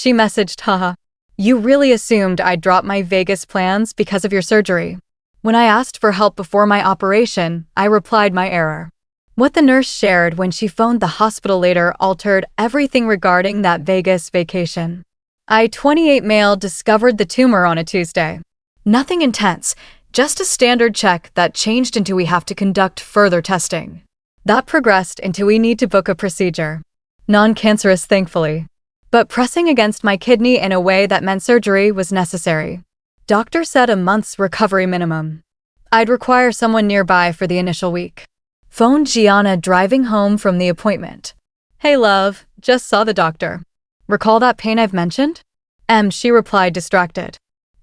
She messaged, haha. You really assumed I'd drop my Vegas plans because of your surgery. When I asked for help before my operation, I replied my error. What the nurse shared when she phoned the hospital later altered everything regarding that Vegas vacation. I, 28 male, discovered the tumor on a Tuesday. Nothing intense, just a standard check that changed into we have to conduct further testing. That progressed into we need to book a procedure. Non-cancerous, thankfully. But pressing against my kidney in a way that meant surgery was necessary. Doctor said a month's recovery minimum. I'd require someone nearby for the initial week. Phoned Giana driving home from the appointment. Hey love, just saw the doctor. Recall that pain I've mentioned? She replied distracted.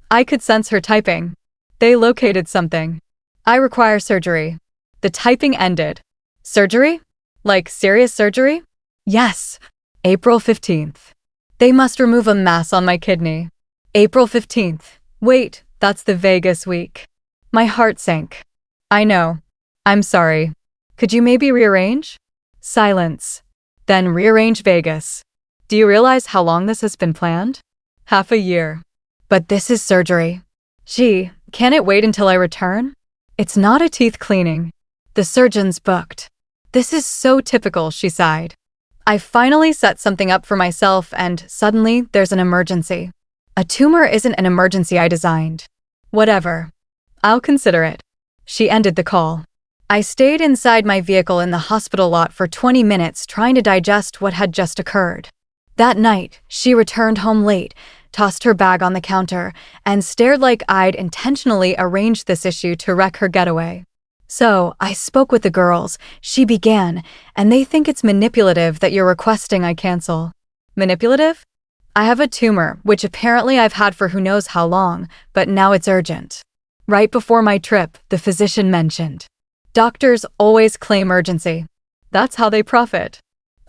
I could sense her typing. They located something. I require surgery. The typing ended. Surgery? Like serious surgery? Yes. April 15th. They must remove a mass on my kidney. April 15th. Wait, that's the Vegas week. My heart sank. I know. I'm sorry. Could you maybe rearrange? Silence. Then rearrange Vegas. Do you realize how long this has been planned? Half a year. But this is surgery. Gee, can it wait until I return? It's not a teeth cleaning. The surgeon's booked. This is so typical, she sighed. I finally set something up for myself and suddenly there's an emergency. A tumor isn't an emergency I designed. Whatever. I'll consider it. She ended the call. I stayed inside my vehicle in the hospital lot for 20 minutes trying to digest what had just occurred. That night, she returned home late, tossed her bag on the counter, and stared like I'd intentionally arranged this issue to wreck her getaway. So, I spoke with the girls, she began, and they think it's manipulative that you're requesting I cancel. Manipulative? I have a tumor, which apparently I've had for who knows how long, but now it's urgent. Right before my trip, the physician mentioned. Doctors always claim urgency. That's how they profit.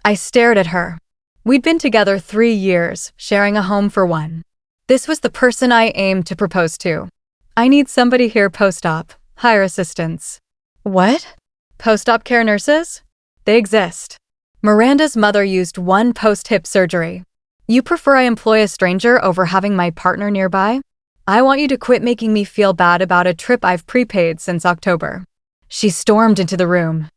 I stared at her. We'd been together 3 years, sharing a home for one. This was the person I aimed to propose to. I need somebody here post-op. Hire assistants. What? Post-op care nurses? They exist. Miranda's mother used one post-hip surgery. You prefer I employ a stranger over having my partner nearby? I want you to quit making me feel bad about a trip I've prepaid since October. She stormed into the room.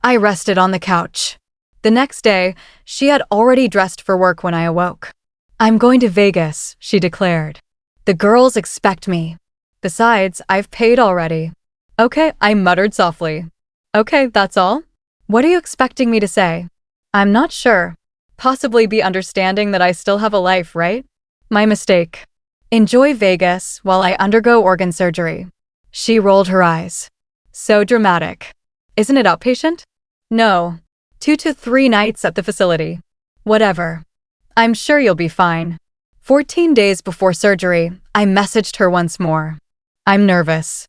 I rested on the couch. The next day, she had already dressed for work when I awoke. I'm going to Vegas, she declared. The girls expect me. Besides, I've paid already. Okay, I muttered softly. Okay, that's all? What are you expecting me to say? I'm not sure. Possibly be understanding that I still have a life, right? My mistake. Enjoy Vegas while I undergo organ surgery. She rolled her eyes. So dramatic. Isn't it outpatient? No. 2 to 3 nights at the facility. Whatever. I'm sure you'll be fine. 14 days before surgery, I messaged her once more. I'm nervous.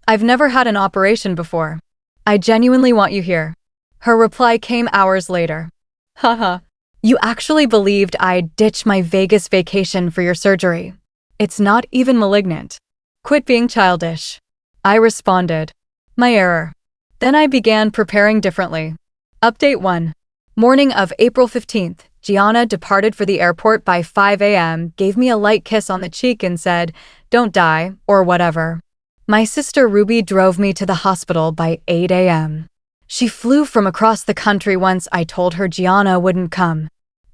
I've never had an operation before. I genuinely want you here. Her reply came hours later. Haha. You actually believed I'd ditch my Vegas vacation for your surgery. It's not even malignant. Quit being childish. I responded. My error. Then I began preparing differently. Update 1. Morning of April 15th, Giana departed for the airport by 5 a.m., gave me a light kiss on the cheek and said, "Don't die," or whatever. My sister Ruby drove me to the hospital by 8 a.m. She flew from across the country once I told her Giana wouldn't come.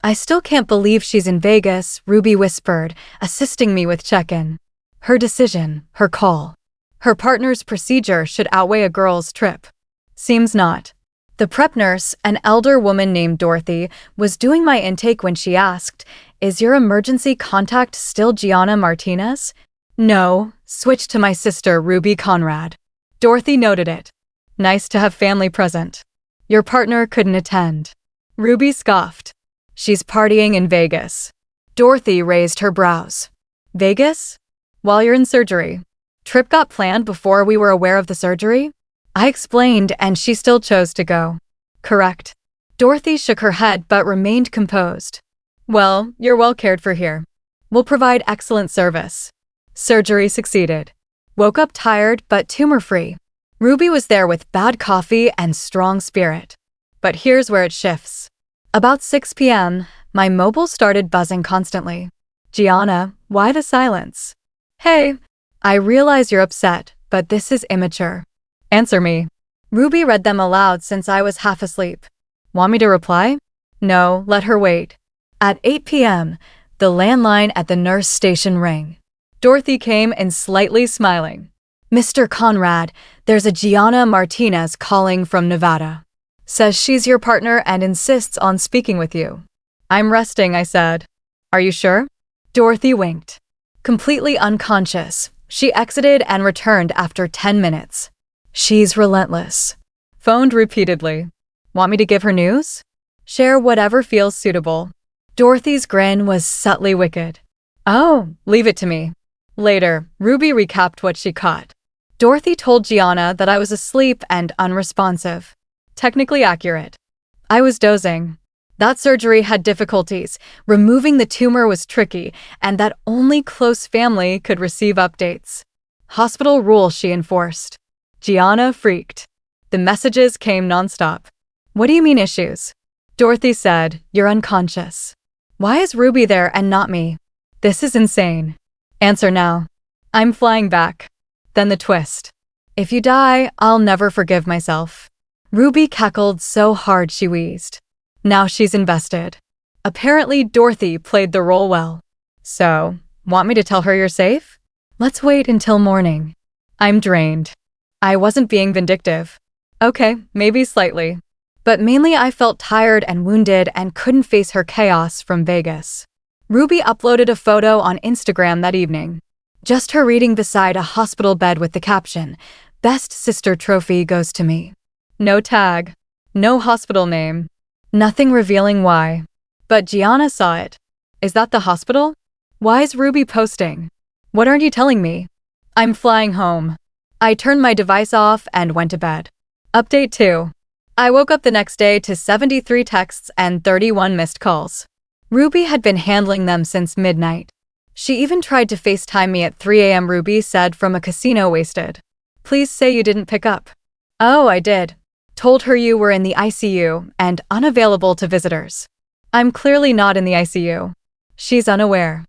I still can't believe she's in Vegas, Ruby whispered, assisting me with check-in. Her decision, her call. Her partner's procedure should outweigh a girl's trip. Seems not. The prep nurse, an elder woman named Dorothy, was doing my intake when she asked, "Is your emergency contact still Giana Martinez?" No, switched to my sister Ruby Conrad. Dorothy noted it. Nice to have family present. Your partner couldn't attend. Ruby scoffed. She's partying in Vegas. Dorothy raised her brows. Vegas? While you're in surgery. Trip got planned before we were aware of the surgery? I explained and she still chose to go. Correct. Dorothy shook her head but remained composed. Well, you're well cared for here. We'll provide excellent service. Surgery succeeded. Woke up tired but tumor-free. Ruby was there with bad coffee and strong spirit. But here's where it shifts. About 6 p.m., my mobile started buzzing constantly. Giana, why the silence? Hey, I realize you're upset, but this is immature. Answer me. Ruby read them aloud since I was half asleep. Want me to reply? No, let her wait. At 8 p.m., the landline at the nurse station rang. Dorothy came in slightly smiling. Mr. Conrad, there's a Giana Martinez calling from Nevada. Says she's your partner and insists on speaking with you. I'm resting, I said. Are you sure? Dorothy winked. Completely unconscious, she exited and returned after 10 minutes. She's relentless. Phoned repeatedly. Want me to give her news? Share whatever feels suitable. Dorothy's grin was subtly wicked. Oh, leave it to me. Later, Ruby recapped what she caught. Dorothy told Giana that I was asleep and unresponsive. Technically accurate. I was dozing. That surgery had difficulties, removing the tumor was tricky, and that only close family could receive updates. Hospital rules she enforced. Giana freaked. The messages came nonstop. What do you mean issues? Dorothy said, you're unconscious. Why is Ruby there and not me? This is insane. Answer now. I'm flying back. Then the twist. If you die, I'll never forgive myself. Ruby cackled so hard she wheezed. Now she's invested. Apparently Dorothy played the role well. So, want me to tell her you're safe? Let's wait until morning. I'm drained. I wasn't being vindictive. Okay, maybe slightly. But mainly I felt tired and wounded and couldn't face her chaos from Vegas. Ruby uploaded a photo on Instagram that evening. Just her reading beside a hospital bed with the caption, "Best sister trophy goes to me." No tag. No hospital name. Nothing revealing why. But Giana saw it. Is that the hospital? Why is Ruby posting? What aren't you telling me? I'm flying home. I turned my device off and went to bed. Update 2. I woke up the next day to 73 texts and 31 missed calls. Ruby had been handling them since midnight. She even tried to FaceTime me at 3 a.m. Ruby said from a casino wasted. Please say you didn't pick up. Oh, I did. Told her you were in the ICU and unavailable to visitors. I'm clearly not in the ICU. She's unaware.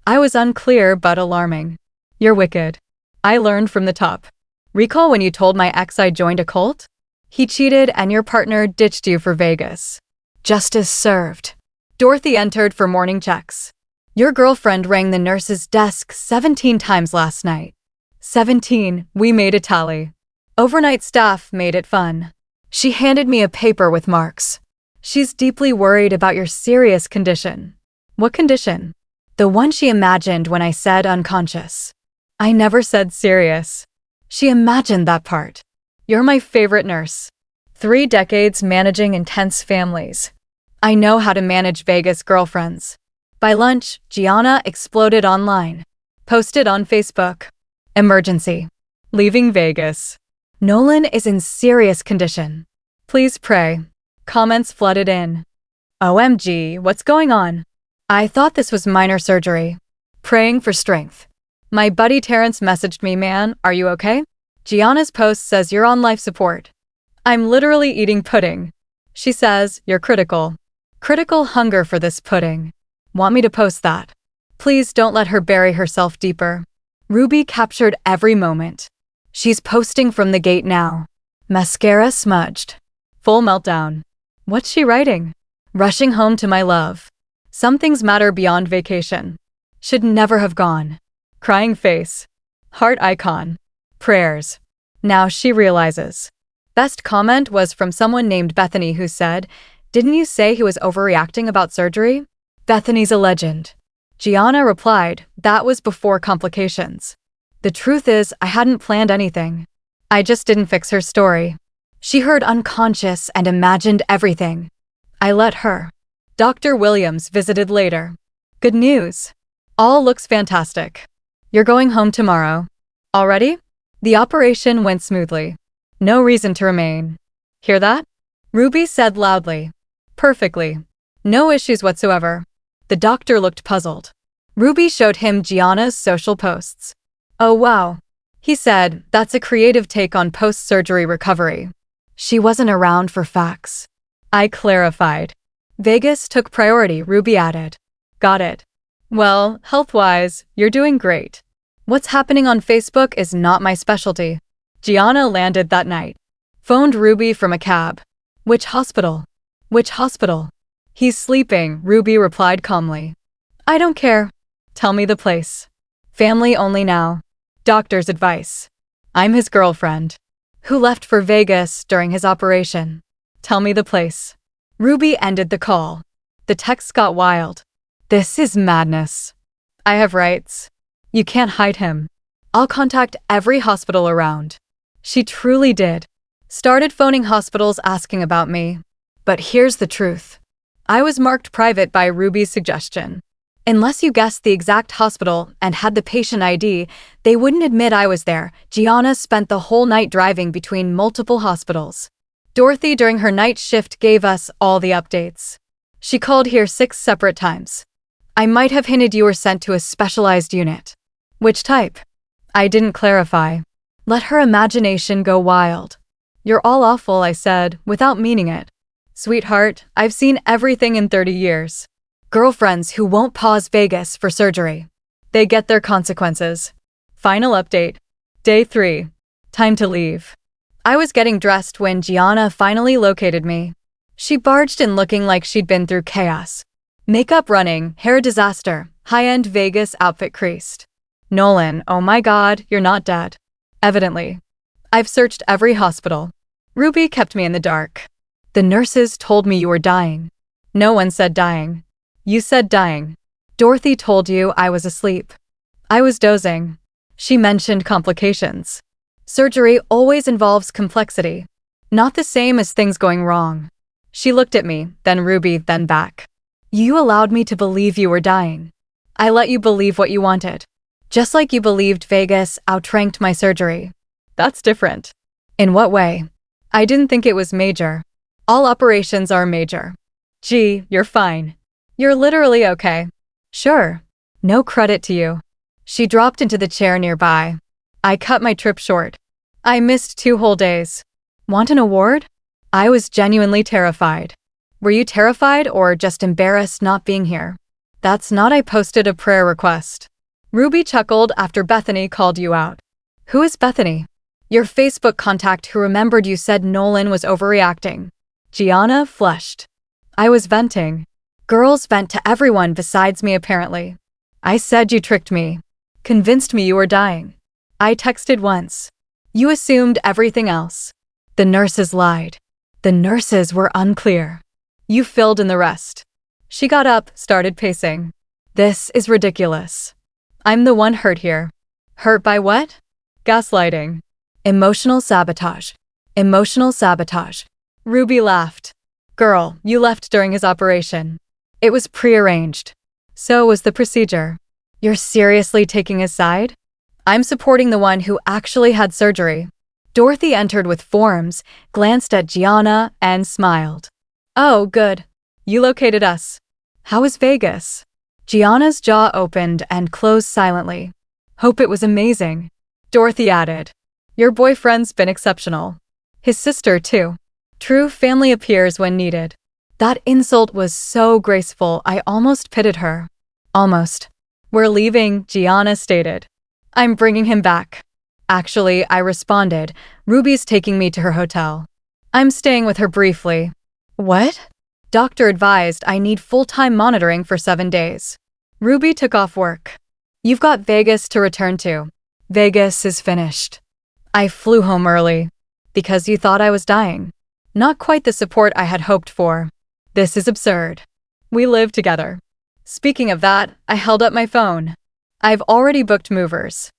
I was unclear but alarming. You're wicked. I learned from the top. Recall when you told my ex I joined a cult? He cheated and your partner ditched you for Vegas. Justice served. Dorothy entered for morning checks. Your girlfriend rang the nurse's desk 17 times last night. 17, we made a tally. Overnight staff made it fun. She handed me a paper with marks. She's deeply worried about your serious condition. What condition? The one she imagined when I said unconscious. I never said serious. She imagined that part. You're my favorite nurse. 3 decades managing intense families. I know how to manage Vegas girlfriends. By lunch, Giana exploded online. Posted on Facebook. Emergency. Leaving Vegas. Nolan is in serious condition. Please pray. Comments flooded in. OMG, what's going on? I thought this was minor surgery. Praying for strength. My buddy Terrence messaged me, man, are you okay? Giana's post says you're on life support. I'm literally eating pudding. She says, you're critical. Critical hunger for this pudding. Want me to post that? Please don't let her bury herself deeper. Ruby captured every moment. She's posting from the gate now. Mascara smudged. Full meltdown. What's she writing? Rushing home to my love. Some things matter beyond vacation. Should never have gone. Crying face. Heart icon. Prayers. Now she realizes. Best comment was from someone named Bethany who said, didn't you say he was overreacting about surgery? Bethany's a legend. Giana replied, that was before complications. The truth is, I hadn't planned anything. I just didn't fix her story. She heard unconscious and imagined everything. I let her. Dr. Williams visited later. Good news. All looks fantastic. You're going home tomorrow. Already? The operation went smoothly. No reason to remain. Hear that? Ruby said loudly. Perfectly. No issues whatsoever. The doctor looked puzzled. Ruby showed him Giana's social posts. Oh wow. He said, that's a creative take on post-surgery recovery. She wasn't around for facts. I clarified. Vegas took priority, Ruby added. Got it. Well, health-wise, you're doing great. What's happening on Facebook is not my specialty. Giana landed that night. Phoned Ruby from a cab. Which hospital? Which hospital? He's sleeping, Ruby replied calmly. I don't care. Tell me the place. Family only now. Doctor's advice. I'm his girlfriend. Who left for Vegas during his operation. Tell me the place. Ruby ended the call. The text got wild. This is madness. I have rights. You can't hide him. I'll contact every hospital around. She truly did. Started phoning hospitals asking about me. But here's the truth. I was marked private by Ruby's suggestion. Unless you guessed the exact hospital and had the patient ID, they wouldn't admit I was there. Giana spent the whole night driving between multiple hospitals. Dorothy, during her night shift, gave us all the updates. She called here 6 separate times. I might have hinted you were sent to a specialized unit. Which type? I didn't clarify. Let her imagination go wild. You're all awful, I said, without meaning it. Sweetheart, I've seen everything in 30 years. Girlfriends who won't pause Vegas for surgery. They get their consequences. Final update. Day 3. Time to leave. I was getting dressed when Giana finally located me. She barged in looking like she'd been through chaos. Makeup running, hair disaster, high-end Vegas outfit creased. Nolan, oh my God, you're not dead. Evidently. I've searched every hospital. Ruby kept me in the dark. The nurses told me you were dying. No one said dying. You said dying. Dorothy told you I was asleep. I was dozing. She mentioned complications. Surgery always involves complexity. Not the same as things going wrong. She looked at me, then Ruby, then back. You allowed me to believe you were dying. I let you believe what you wanted. Just like you believed Vegas outranked my surgery. That's different. In what way? I didn't think it was major. All operations are major. Gee, you're fine. You're literally okay. Sure. No credit to you. She dropped into the chair nearby. I cut my trip short. I missed 2 whole days. Want an award? I was genuinely terrified. Were you terrified or just embarrassed not being here? That's not. I posted a prayer request. Ruby chuckled after Bethany called you out. Who is Bethany? Your Facebook contact who remembered you said Nolan was overreacting. Giana flushed. I was venting. Girls vent to everyone besides me apparently. I said you tricked me. Convinced me you were dying. I texted once. You assumed everything else. The nurses lied. The nurses were unclear. You filled in the rest. She got up, started pacing. This is ridiculous. I'm the one hurt here. Hurt by what? Gaslighting. Emotional sabotage. Emotional sabotage. Ruby laughed. Girl, you left during his operation. It was prearranged. So was the procedure. You're seriously taking his side? I'm supporting the one who actually had surgery. Dorothy entered with forms, glanced at Giana, and smiled. Oh, good. You located us. How was Vegas? Giana's jaw opened and closed silently. Hope it was amazing. Dorothy added. Your boyfriend's been exceptional. His sister, too. True family appears when needed. That insult was so graceful I almost pitied her. Almost. We're leaving, Giana stated. I'm bringing him back. Actually, I responded. Ruby's taking me to her hotel. I'm staying with her briefly. What? Doctor advised I need full-time monitoring for 7 days. Ruby took off work. You've got Vegas to return to. Vegas is finished. I flew home early. Because you thought I was dying. Not quite the support I had hoped for. This is absurd. We live together. Speaking of that, I held up my phone. I've already booked movers.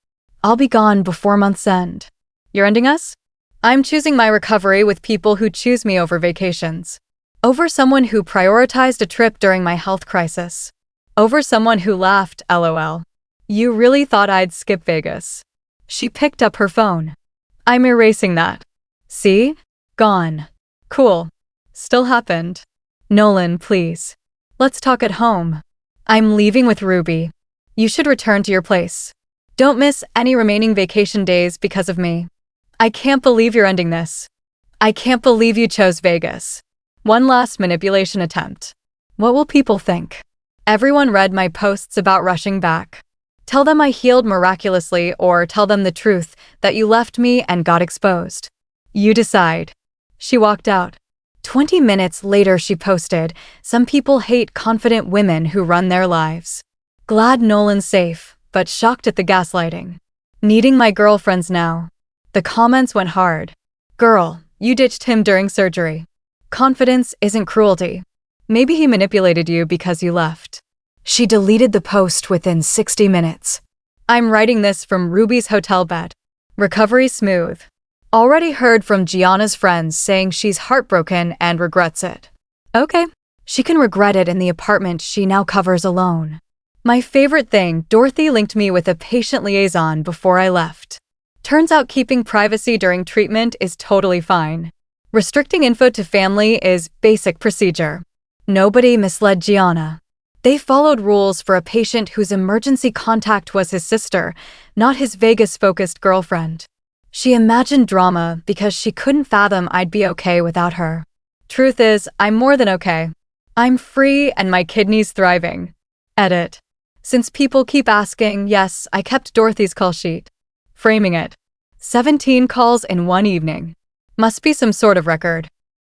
I'll be gone before month's end. You're ending us? I'm choosing my recovery with people who choose me over vacations. Over someone who prioritized a trip during my health crisis. Over someone who laughed, LOL. You really thought I'd skip Vegas. She picked up her phone. I'm erasing that. See? Gone. Cool. Still happened. Nolan, please. Let's talk at home. I'm leaving with Ruby. You should return to your place. Don't miss any remaining vacation days because of me. I can't believe you're ending this. I can't believe you chose Vegas. One last manipulation attempt. What will people think? Everyone read my posts about rushing back. Tell them I healed miraculously or tell them the truth that you left me and got exposed. You decide. She walked out. 20 minutes later she posted, "Some people hate confident women who run their lives. Glad Nolan's safe, but shocked at the gaslighting. Needing my girlfriends now." The comments went hard. "Girl, you ditched him during surgery. Confidence isn't cruelty. Maybe he manipulated you because you left." She deleted the post within 60 minutes. I'm writing this from Ruby's hotel bed. Recovery smooth. Already heard from Giana's friends saying she's heartbroken and regrets it. Okay, she can regret it in the apartment she now covers alone. My favorite thing, Dorothy linked me with a patient liaison before I left. Turns out keeping privacy during treatment is totally fine. Restricting info to family is basic procedure. Nobody misled Giana. They followed rules for a patient whose emergency contact was his sister, not his Vegas-focused girlfriend. She imagined drama because she couldn't fathom I'd be okay without her. Truth is, I'm more than okay. I'm free and my kidney's thriving. Edit. Since people keep asking, yes, I kept Dorothy's call sheet. Framing it. 17 calls in one evening. Must be some sort of record.